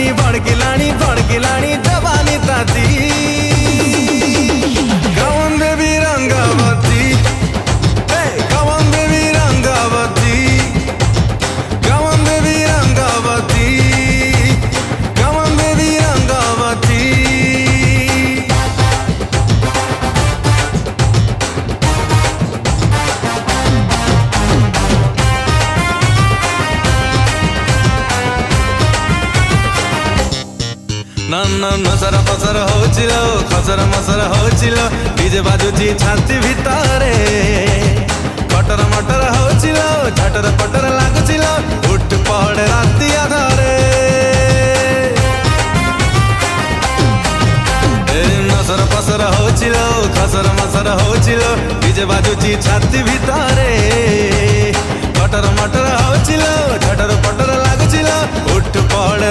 भड़किलाणी जवानी ताती कवन देवी रंगावती कवन देवी रंगावती कवन देवी रंगावती कवन देवी रंगावती नसर फसर होचिलो खसर मसर होचिलो डीजे बाजुची छाती भितरे कटर मटर होचिलो झटर पटर लागुचिलो उठ पड़े राती आधारे नसर फसर होचिलो खसर मसर होचिलो डीजे बाजुची छाती भितरे कटर मटर होचिलो झटर पटर लागुचिलो उठ पड़े